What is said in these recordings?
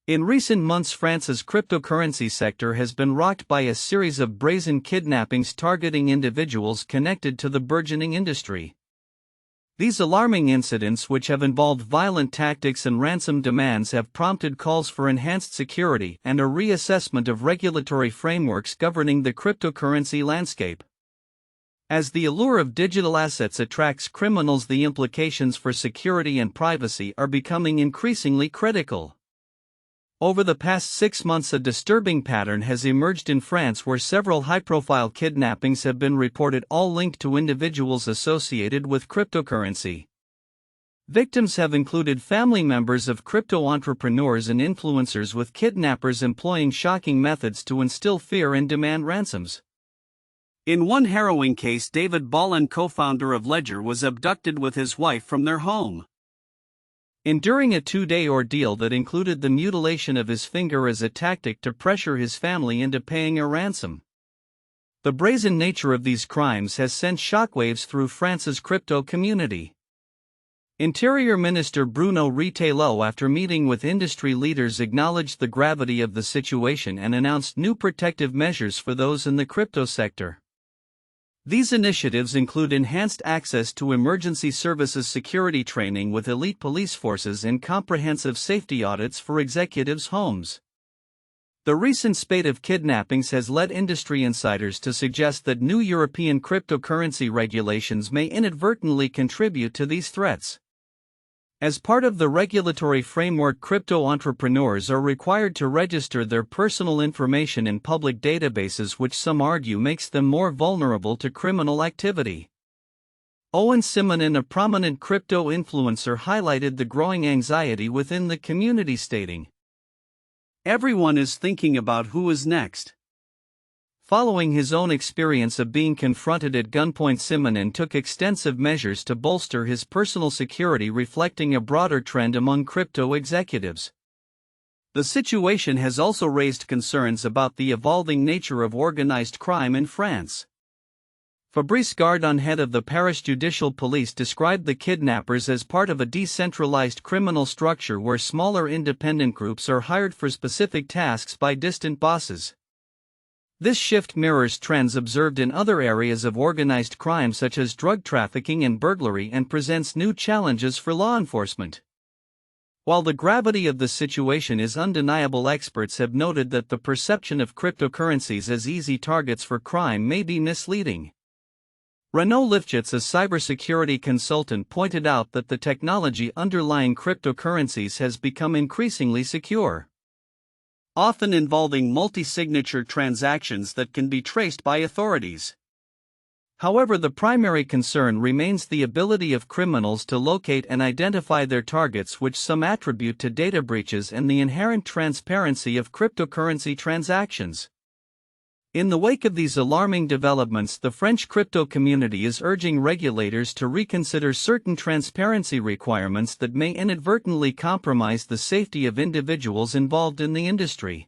In recent months, France's cryptocurrency sector has been rocked by a series of brazen kidnappings targeting individuals connected to the burgeoning industry. These alarming incidents, which have involved violent tactics and ransom demands, have prompted calls for enhanced security and a reassessment of regulatory frameworks governing the cryptocurrency landscape. As the allure of digital assets attracts criminals, the implications for security and privacy are becoming increasingly critical. Over the past 6 months, a disturbing pattern has emerged in France where several high-profile kidnappings have been reported, all linked to individuals associated with cryptocurrency. Victims have included family members of crypto entrepreneurs and influencers, with kidnappers employing shocking methods to instill fear and demand ransoms. In one harrowing case, David Balland, co-founder of Ledger, was abducted with his wife from their home. Enduring a 2-day ordeal that included the mutilation of his finger as a tactic to pressure his family into paying a ransom. The brazen nature of these crimes has sent shockwaves through France's crypto community. Interior Minister Bruno Retailleau, after meeting with industry leaders, acknowledged the gravity of the situation and announced new protective measures for those in the crypto sector. These initiatives include enhanced access to emergency services, security training with elite police forces, and comprehensive safety audits for executives' homes. The recent spate of kidnappings has led industry insiders to suggest that new European cryptocurrency regulations may inadvertently contribute to these threats. As part of the regulatory framework, crypto entrepreneurs are required to register their personal information in public databases, which some argue makes them more vulnerable to criminal activity. Owen Simonin, a prominent crypto influencer, highlighted the growing anxiety within the community, stating, "Everyone is thinking about who is next." Following his own experience of being confronted at gunpoint, Simonin took extensive measures to bolster his personal security, reflecting a broader trend among crypto executives. The situation has also raised concerns about the evolving nature of organized crime in France. Fabrice Gardon, head of the Paris Judicial Police, described the kidnappers as part of a decentralized criminal structure where smaller independent groups are hired for specific tasks by distant bosses. This shift mirrors trends observed in other areas of organized crime such as drug trafficking and burglary, and presents new challenges for law enforcement. While the gravity of the situation is undeniable, experts have noted that the perception of cryptocurrencies as easy targets for crime may be misleading. Renaud Lifchitz, a cybersecurity consultant, pointed out that the technology underlying cryptocurrencies has become increasingly secure, often involving multi-signature transactions that can be traced by authorities. However, the primary concern remains the ability of criminals to locate and identify their targets, which some attribute to data breaches and the inherent transparency of cryptocurrency transactions. In the wake of these alarming developments, the French crypto community is urging regulators to reconsider certain transparency requirements that may inadvertently compromise the safety of individuals involved in the industry.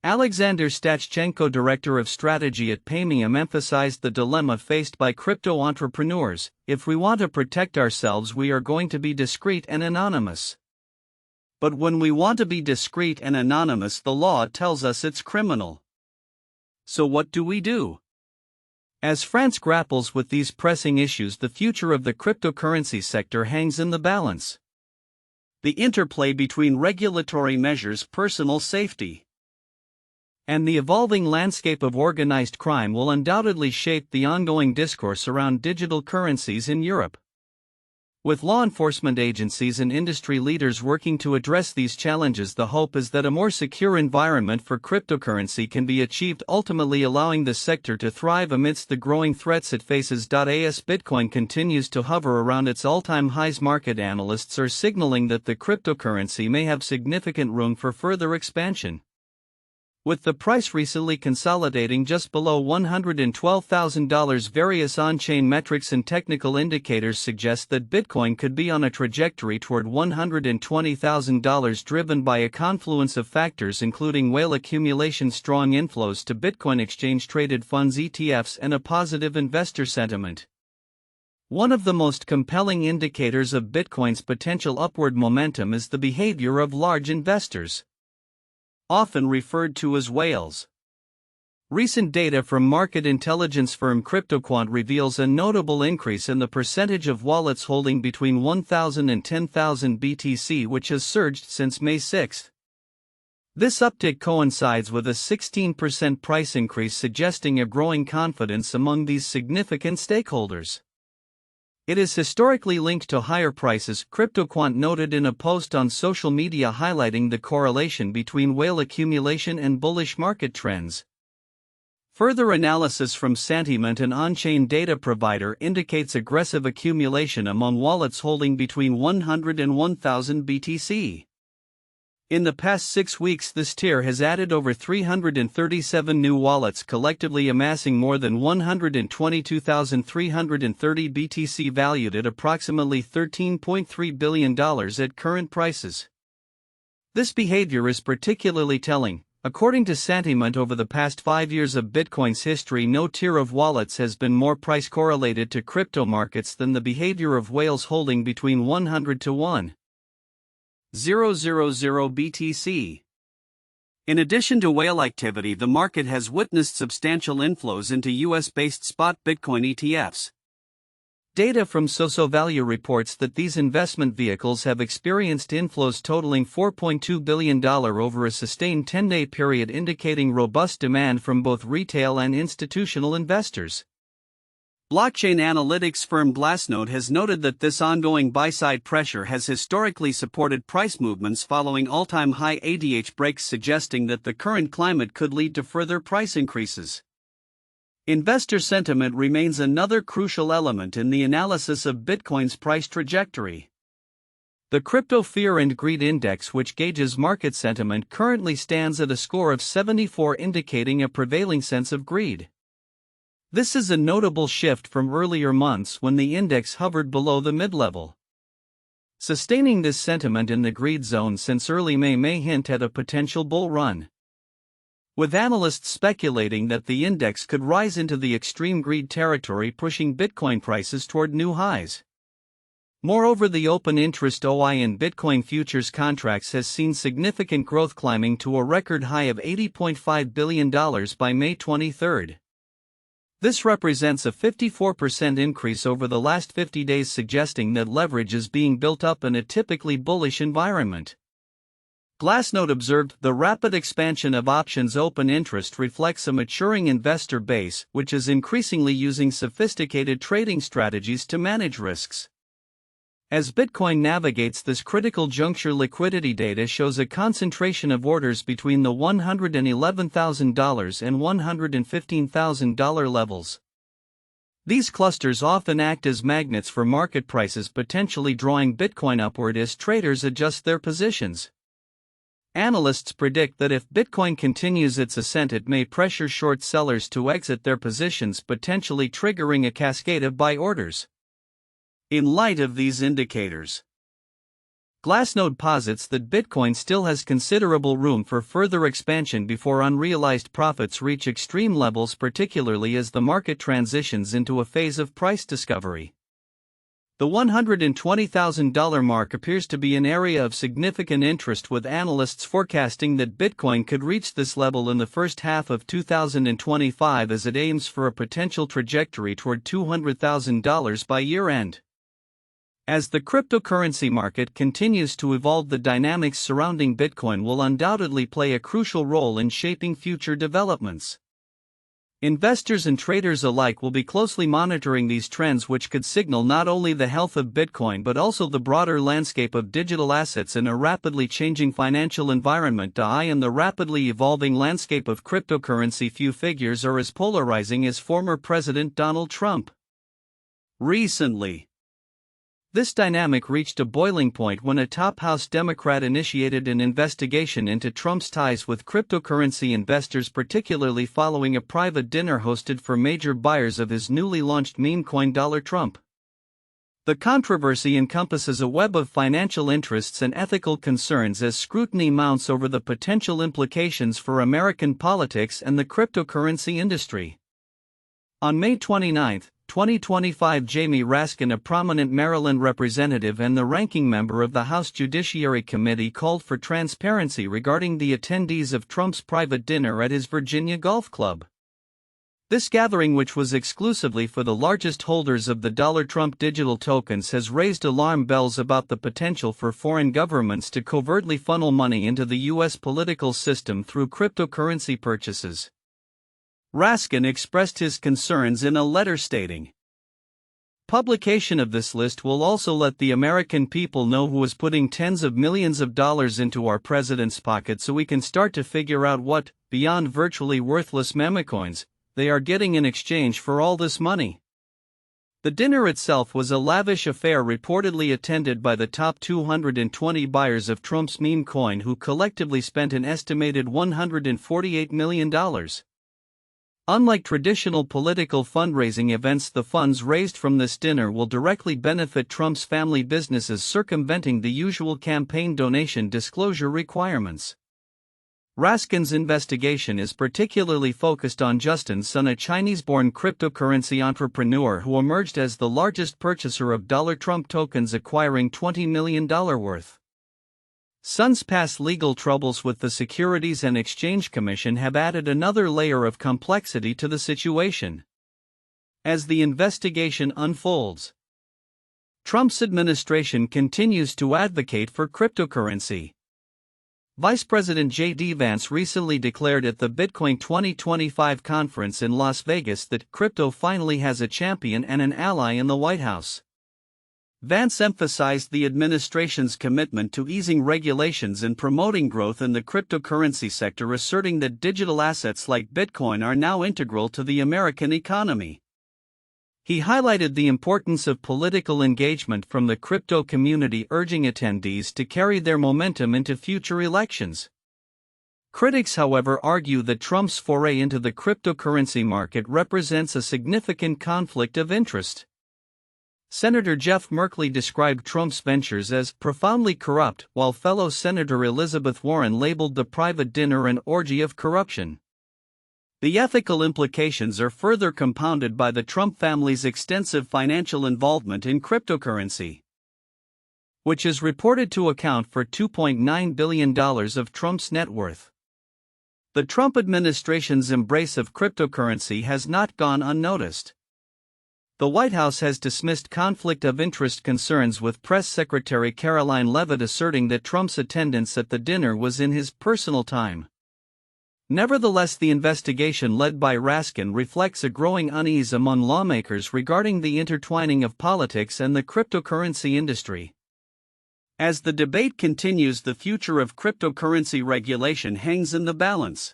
Alexander Stachchenko, director of strategy at Paymium, emphasized the dilemma faced by crypto entrepreneurs: "If we want to protect ourselves, we are going to be discreet and anonymous. But when we want to be discreet and anonymous, the law tells us it's criminal. So what do we do?" As France grapples with these pressing issues, the future of the cryptocurrency sector hangs in the balance. The interplay between regulatory measures, personal safety, and the evolving landscape of organized crime will undoubtedly shape the ongoing discourse around digital currencies in Europe. With law enforcement agencies and industry leaders working to address these challenges, the hope is that a more secure environment for cryptocurrency can be achieved, ultimately allowing the sector to thrive amidst the growing threats it faces. As Bitcoin continues to hover around its all-time highs, market analysts are signaling that the cryptocurrency may have significant room for further expansion. With the price recently consolidating just below $112,000, various on-chain metrics and technical indicators suggest that Bitcoin could be on a trajectory toward $120,000, driven by a confluence of factors including whale accumulation, strong inflows to Bitcoin exchange-traded funds ETFs, and a positive investor sentiment. One of the most compelling indicators of Bitcoin's potential upward momentum is the behavior of large investors, often referred to as whales. Recent data from market intelligence firm CryptoQuant reveals a notable increase in the percentage of wallets holding between 1,000 and 10,000 BTC, which has surged since May 6. This uptick coincides with a 16% price increase, suggesting a growing confidence among these significant stakeholders. It is historically linked to higher prices, CryptoQuant noted in a post on social media highlighting the correlation between whale accumulation and bullish market trends. Further analysis from Santiment, an on-chain data provider, indicates aggressive accumulation among wallets holding between 100 and 1,000 BTC. In the past 6 weeks, this tier has added over 337 new wallets, collectively amassing more than 122,330 BTC, valued at approximately $13.3 billion at current prices. This behavior is particularly telling. According to Santiment, over the past 5 years of Bitcoin's history, no tier of wallets has been more price correlated to crypto markets than the behavior of whales holding between 100 to 1,000 BTC. In addition to whale activity, the market has witnessed substantial inflows into US-based spot Bitcoin ETFs. Data from SoSoValue reports that these investment vehicles have experienced inflows totaling $4.2 billion over a sustained 10-day period, indicating robust demand from both retail and institutional investors. Blockchain analytics firm Glassnode has noted that this ongoing buy-side pressure has historically supported price movements following all-time high ADH breaks, suggesting that the current climate could lead to further price increases. Investor sentiment remains another crucial element in the analysis of Bitcoin's price trajectory. The Crypto Fear and Greed Index, which gauges market sentiment, currently stands at a score of 74, indicating a prevailing sense of greed. This is a notable shift from earlier months when the index hovered below the mid-level. Sustaining this sentiment in the greed zone since early May may hint at a potential bull run, with analysts speculating that the index could rise into the extreme greed territory, pushing Bitcoin prices toward new highs. Moreover, the open interest OI in Bitcoin futures contracts has seen significant growth, climbing to a record high of $80.5 billion by May 23. This represents a 54% increase over the last 50 days, suggesting that leverage is being built up in a typically bullish environment. Glassnode observed, the rapid expansion of options open interest reflects a maturing investor base, which is increasingly using sophisticated trading strategies to manage risks. As Bitcoin navigates this critical juncture, liquidity data shows a concentration of orders between the $111,000 and $115,000 levels. These clusters often act as magnets for market prices, potentially drawing Bitcoin upward as traders adjust their positions. Analysts predict that if Bitcoin continues its ascent, it may pressure short sellers to exit their positions, potentially triggering a cascade of buy orders. In light of these indicators, Glassnode posits that Bitcoin still has considerable room for further expansion before unrealized profits reach extreme levels, particularly as the market transitions into a phase of price discovery. The $120,000 mark appears to be an area of significant interest, with analysts forecasting that Bitcoin could reach this level in the first half of 2025 as it aims for a potential trajectory toward $200,000 by year-end. As the cryptocurrency market continues to evolve, the dynamics surrounding Bitcoin will undoubtedly play a crucial role in shaping future developments. Investors and traders alike will be closely monitoring these trends, which could signal not only the health of Bitcoin but also the broader landscape of digital assets in a rapidly changing financial environment. In the rapidly evolving landscape of cryptocurrency, few figures are as polarizing as former President Donald Trump. Recently, this dynamic reached a boiling point when a top House Democrat initiated an investigation into Trump's ties with cryptocurrency investors, particularly following a private dinner hosted for major buyers of his newly launched meme coin Dollar Trump. The controversy encompasses a web of financial interests and ethical concerns as scrutiny mounts over the potential implications for American politics and the cryptocurrency industry. On May 29, 2025. Jamie Raskin, a prominent Maryland representative and the ranking member of the House Judiciary Committee, called for transparency regarding the attendees of Trump's private dinner at his Virginia golf club. This gathering, which was exclusively for the largest holders of the Trump digital tokens, has raised alarm bells about the potential for foreign governments to covertly funnel money into the U.S. political system through cryptocurrency purchases. Raskin expressed his concerns in a letter stating, "Publication of this list will also let the American people know who is putting tens of millions of dollars into our president's pocket, so we can start to figure out what, beyond virtually worthless memecoins, they are getting in exchange for all this money." The dinner itself was a lavish affair, reportedly attended by the top 220 buyers of Trump's meme coin, who collectively spent an estimated $148 million. Unlike traditional political fundraising events, the funds raised from this dinner will directly benefit Trump's family businesses, circumventing the usual campaign donation disclosure requirements. Raskin's investigation is particularly focused on Justin Sun, a Chinese-born cryptocurrency entrepreneur who emerged as the largest purchaser of Trump tokens, acquiring $20 million worth. Sun's past legal troubles with the Securities and Exchange Commission have added another layer of complexity to the situation. As the investigation unfolds, Trump's administration continues to advocate for cryptocurrency. Vice President J.D. Vance recently declared at the Bitcoin 2025 conference in Las Vegas that crypto finally has a champion and an ally in the White House. Vance emphasized the administration's commitment to easing regulations and promoting growth in the cryptocurrency sector, asserting that digital assets like Bitcoin are now integral to the American economy. He highlighted the importance of political engagement from the crypto community, urging attendees to carry their momentum into future elections. Critics, however, argue that Trump's foray into the cryptocurrency market represents a significant conflict of interest. Senator Jeff Merkley described Trump's ventures as profoundly corrupt, while fellow Senator Elizabeth Warren labeled the private dinner an orgy of corruption. The ethical implications are further compounded by the Trump family's extensive financial involvement in cryptocurrency, which is reported to account for $2.9 billion of Trump's net worth. The Trump administration's embrace of cryptocurrency has not gone unnoticed. The White House has dismissed conflict of interest concerns, with Press Secretary Caroline Leavitt asserting that Trump's attendance at the dinner was in his personal time. Nevertheless, the investigation led by Raskin reflects a growing unease among lawmakers regarding the intertwining of politics and the cryptocurrency industry. As the debate continues, the future of cryptocurrency regulation hangs in the balance.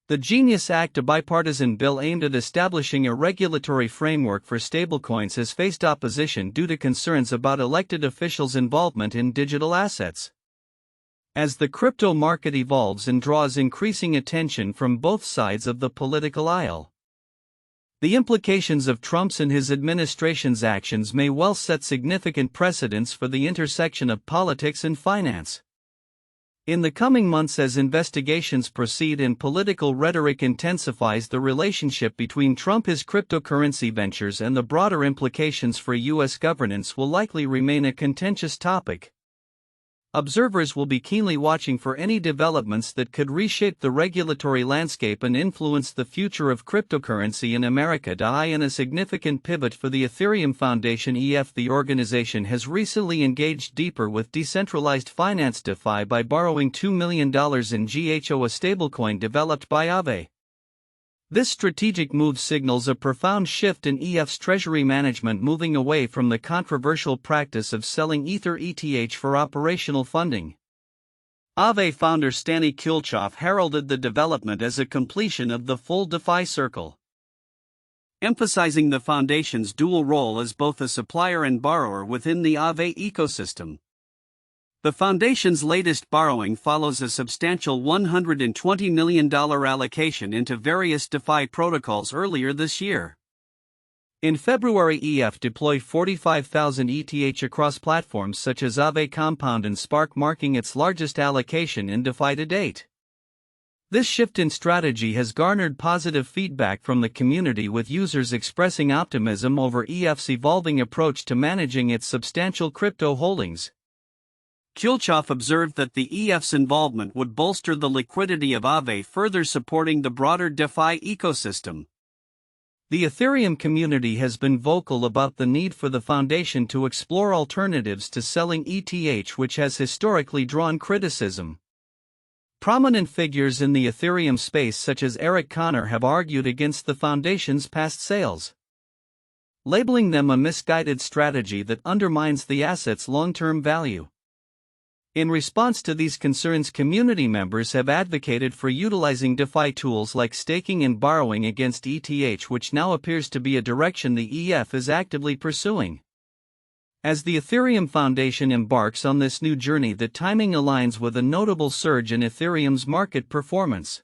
The Genius Act, a bipartisan bill aimed at establishing a regulatory framework for stablecoins, has faced opposition due to concerns about elected officials' involvement in digital assets. As the crypto market evolves and draws increasing attention from both sides of the political aisle, the implications of Trump's and his administration's actions may well set significant precedents for the intersection of politics and finance. In the coming months, as investigations proceed and political rhetoric intensifies, the relationship between Trump's cryptocurrency ventures and the broader implications for U.S. governance will likely remain a contentious topic. Observers will be keenly watching for any developments that could reshape the regulatory landscape and influence the future of cryptocurrency in America. In a significant pivot for the Ethereum Foundation (EF), the organization has recently engaged deeper with decentralized finance DeFi by borrowing $2 million in GHO, a stablecoin developed by Aave. This strategic move signals a profound shift in EF's treasury management, moving away from the controversial practice of selling Ether ETH for operational funding. Aave founder Stani Kulchov heralded the development as a completion of the full DeFi circle, emphasizing the foundation's dual role as both a supplier and borrower within the Aave ecosystem. The foundation's latest borrowing follows a substantial $120 million allocation into various DeFi protocols earlier this year. In February, EF deployed 45,000 ETH across platforms such as Aave, Compound, and Spark, marking its largest allocation in DeFi to date. This shift in strategy has garnered positive feedback from the community, with users expressing optimism over EF's evolving approach to managing its substantial crypto holdings. Kulchov observed that the EF's involvement would bolster the liquidity of Aave, further supporting the broader DeFi ecosystem. The Ethereum community has been vocal about the need for the foundation to explore alternatives to selling ETH, which has historically drawn criticism. Prominent figures in the Ethereum space such as Eric Connor have argued against the foundation's past sales, labeling them a misguided strategy that undermines the asset's long-term value. In response to these concerns, community members have advocated for utilizing DeFi tools like staking and borrowing against ETH, which now appears to be a direction the EF is actively pursuing. As the Ethereum Foundation embarks on this new journey, the timing aligns with a notable surge in Ethereum's market performance.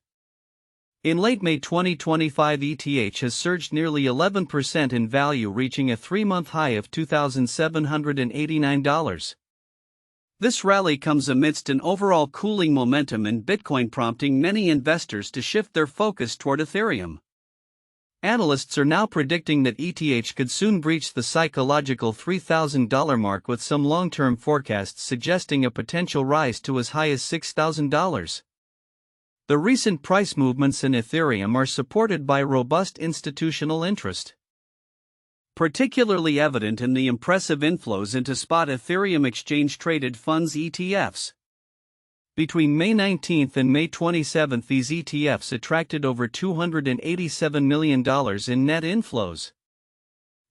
In late May 2025, ETH has surged nearly 11% in value, reaching a 3-month high of $2,789. This rally comes amidst an overall cooling momentum in Bitcoin, prompting many investors to shift their focus toward Ethereum. Analysts are now predicting that ETH could soon breach the psychological $3,000 mark, with some long-term forecasts suggesting a potential rise to as high as $6,000. The recent price movements in Ethereum are supported by robust institutional interest, particularly evident in the impressive inflows into spot Ethereum exchange-traded funds ETFs. Between May 19 and May 27, these ETFs attracted over $287 million in net inflows.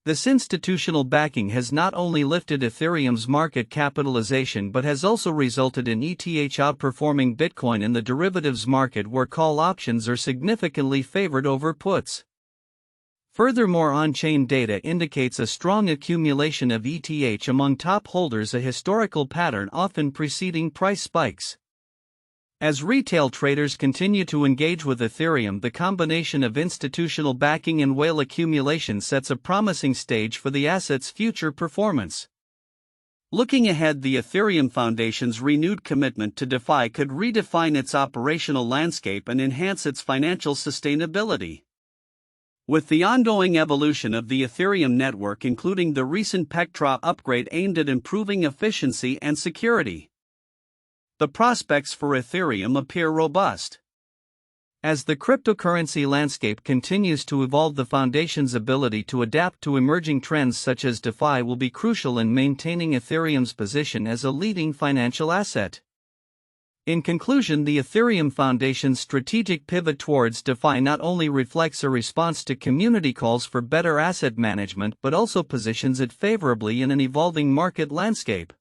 This institutional backing has not only lifted Ethereum's market capitalization but has also resulted in ETH outperforming Bitcoin in the derivatives market, where call options are significantly favored over puts. Furthermore, on-chain data indicates a strong accumulation of ETH among top holders, a historical pattern often preceding price spikes. As retail traders continue to engage with Ethereum, the combination of institutional backing and whale accumulation sets a promising stage for the asset's future performance. Looking ahead, the Ethereum Foundation's renewed commitment to DeFi could redefine its operational landscape and enhance its financial sustainability. With the ongoing evolution of the Ethereum network, including the recent Pectra upgrade aimed at improving efficiency and security, the prospects for Ethereum appear robust. As the cryptocurrency landscape continues to evolve, the Foundation's ability to adapt to emerging trends such as DeFi will be crucial in maintaining Ethereum's position as a leading financial asset. In conclusion, the Ethereum Foundation's strategic pivot towards DeFi not only reflects a response to community calls for better asset management but also positions it favorably in an evolving market landscape.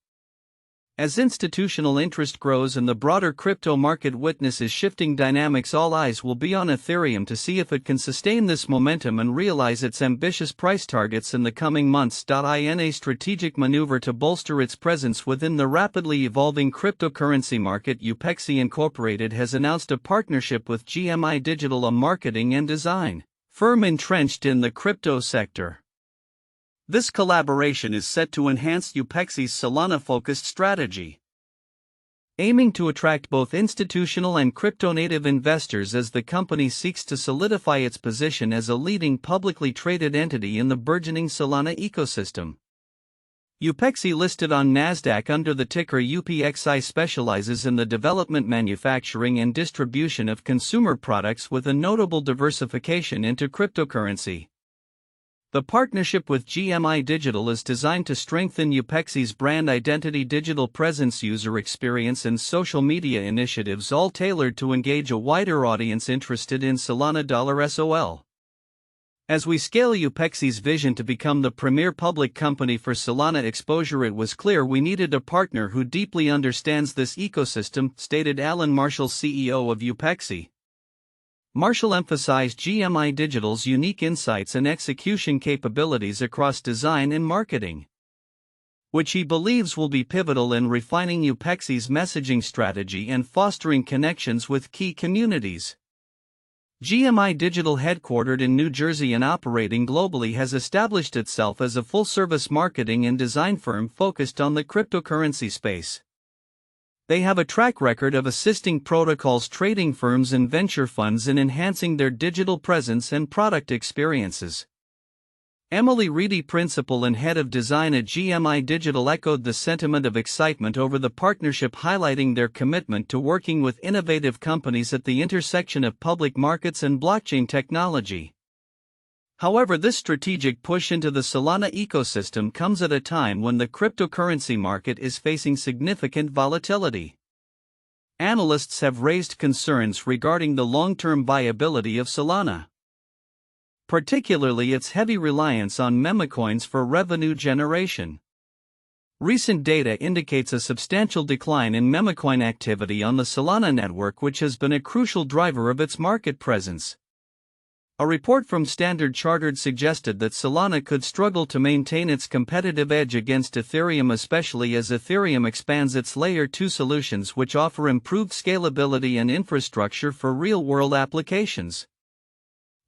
As institutional interest grows and the broader crypto market witnesses shifting dynamics, all eyes will be on Ethereum to see if it can sustain this momentum and realize its ambitious price targets in the coming months. In a strategic maneuver to bolster its presence within the rapidly evolving cryptocurrency market, Upexi Incorporated has announced a partnership with GMI Digital, a marketing and design firm entrenched in the crypto sector. This collaboration is set to enhance Upexi's Solana-focused strategy, aiming to attract both institutional and crypto-native investors as the company seeks to solidify its position as a leading publicly traded entity in the burgeoning Solana ecosystem. Upexi, listed on Nasdaq under the ticker UPXI, specializes in the development, manufacturing, and distribution of consumer products with a notable diversification into cryptocurrency. The partnership with GMI Digital is designed to strengthen Upexi's brand identity, digital presence, user experience, and social media initiatives, all tailored to engage a wider audience interested in Solana $SOL. As we scale Upexi's vision to become the premier public company for Solana exposure, it was clear we needed a partner who deeply understands this ecosystem, stated Alan Marshall, CEO of Upexi. Marshall emphasized GMI Digital's unique insights and execution capabilities across design and marketing, which he believes will be pivotal in refining Upexi's messaging strategy and fostering connections with key communities. GMI Digital, headquartered in New Jersey and operating globally, has established itself as a full-service marketing and design firm focused on the cryptocurrency space. They have a track record of assisting protocols trading firms and venture funds in enhancing their digital presence and product experiences. Emily Reedy, principal and head of design at GMI Digital, echoed the sentiment of excitement over the partnership, highlighting their commitment to working with innovative companies at the intersection of public markets and blockchain technology. However, this strategic push into the Solana ecosystem comes at a time when the cryptocurrency market is facing significant volatility. Analysts have raised concerns regarding the long-term viability of Solana, particularly its heavy reliance on memecoins for revenue generation. Recent data indicates a substantial decline in memecoin activity on the Solana network, which has been a crucial driver of its market presence. A report from Standard Chartered suggested that Solana could struggle to maintain its competitive edge against Ethereum, especially as Ethereum expands its Layer 2 solutions, which offer improved scalability and infrastructure for real-world applications.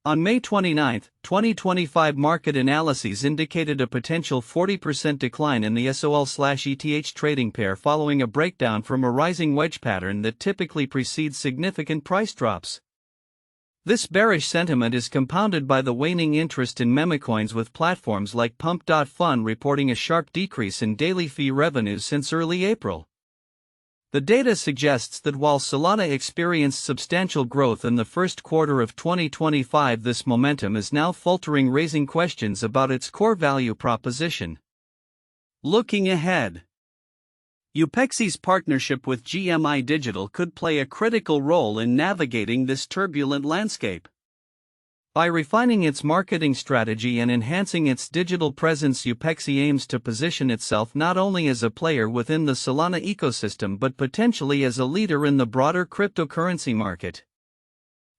On May 29, 2025, market analyses indicated a potential 40% decline in the SOL/ETH trading pair following a breakdown from a rising wedge pattern that typically precedes significant price drops. This bearish sentiment is compounded by the waning interest in memecoins, with platforms like Pump.Fun reporting a sharp decrease in daily fee revenues since early April. The data suggests that while Solana experienced substantial growth in the first quarter of 2025, this momentum is now faltering, raising questions about its core value proposition. Looking ahead, Upexi's partnership with GMI Digital could play a critical role in navigating this turbulent landscape. By refining its marketing strategy and enhancing its digital presence, Upexi aims to position itself not only as a player within the Solana ecosystem but potentially as a leader in the broader cryptocurrency market.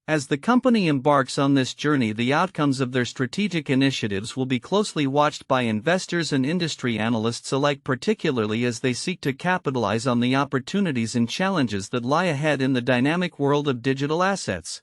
As the company embarks on this journey, the outcomes of their strategic initiatives will be closely watched by investors and industry analysts alike, particularly as they seek to capitalize on the opportunities and challenges that lie ahead in the dynamic world of digital assets.